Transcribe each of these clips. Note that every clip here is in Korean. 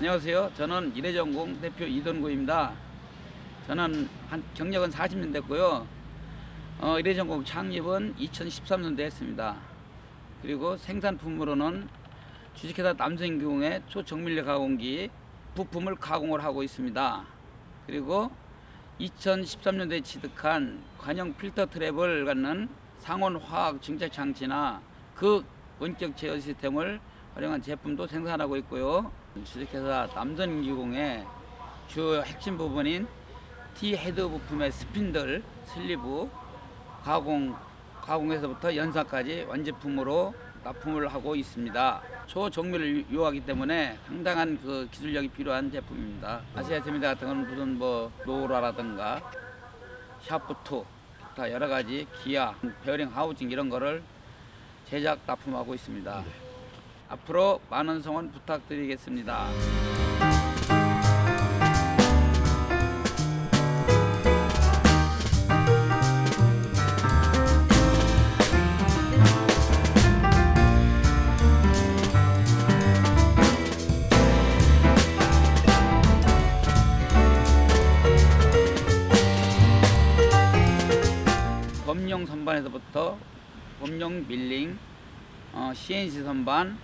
안녕하세요. 저는 이래전공 대표 이돈구입니다. 저는 경력은 40년 됐고요. 이래전공 창립은 2013년도에 했습니다. 그리고 생산품으로는 주식회사 남성기공의 초정밀리 가공기 부품을 가공을 하고 있습니다. 그리고 2013년도에 취득한 관형 필터 트랩을 갖는 상온 화학 증착 장치나 그 원격 제어 시스템을 활용한 제품도 생산하고 있고요. 주식회사 남성기공의 주 핵심 부분인 T-헤드 부품의 스핀들, 슬리브, 가공에서부터 연사까지 완제품으로 납품을 하고 있습니다. 초정밀을 요하기 때문에 상당한 그 기술력이 필요한 제품입니다. 아시아스미드 같은 건 무슨 노라라든가 샤프트, 기타 여러 가지 기아, 베어링 하우징 이런 거를 제작 납품하고 있습니다. 앞으로 많은 성원 부탁드리겠습니다. 범용 선반에서부터 범용 밀링, CNC 선반,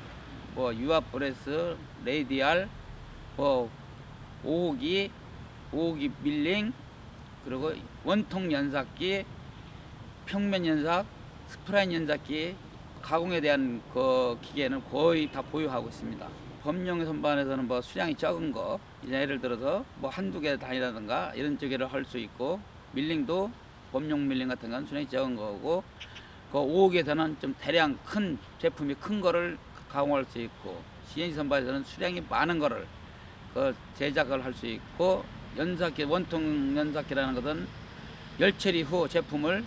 유압 프레스, 레디알, 5호기 밀링, 그리고 원통 연삭기, 평면 연삭, 스프라인 연삭기, 가공에 대한 그 기계는 거의 다 보유하고 있습니다. 범용 선반에서는 수량이 적은 거, 예를 들어서 한두 개 단위라든가 이런 쪽에를 할 수 있고, 밀링도 범용 밀링 같은 건 수량이 적은 거고, 그 5호기에서는 좀 대량 큰 제품이 큰 거를 가공할 수 있고, CNC 선반에서는 수량이 많은 거를 제작을 할 수 있고, 연삭기, 원통 연삭기라는 것은 열 처리 후 제품을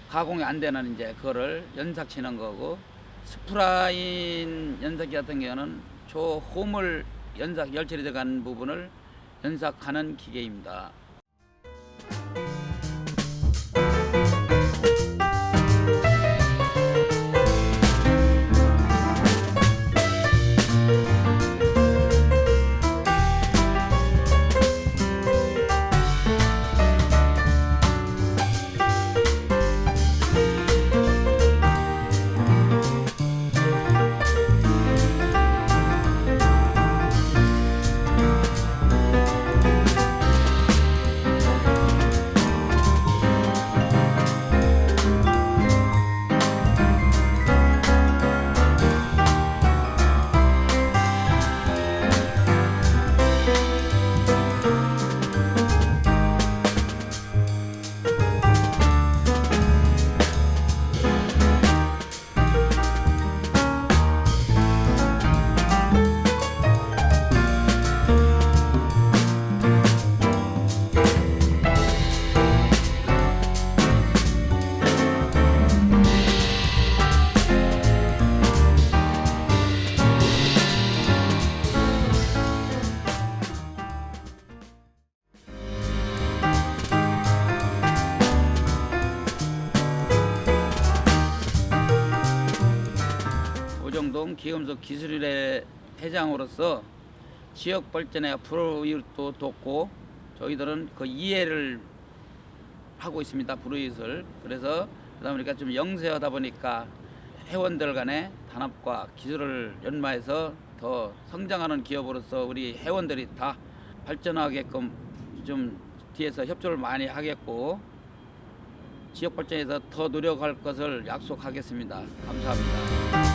가공이 안 되는 그거를 연삭치는 거고, 스프라인 연삭기 같은 경우는 초호물 열 처리 들어간 부분을 연삭하는 기계입니다. 오정동 기금속 기술일의 회장으로서 지역 발전에 불우이웃도 돕고, 저희들은 그 이해를 하고 있습니다. 불우이웃을. 그래서 그러다 보니까 좀 영세하다 보니까 회원들 간의 단합과 기술을 연마해서 더 성장하는 기업으로서 우리 회원들이 다 발전하게끔 좀 뒤에서 협조를 많이 하겠고, 지역 발전에서 더 노력할 것을 약속하겠습니다. 감사합니다.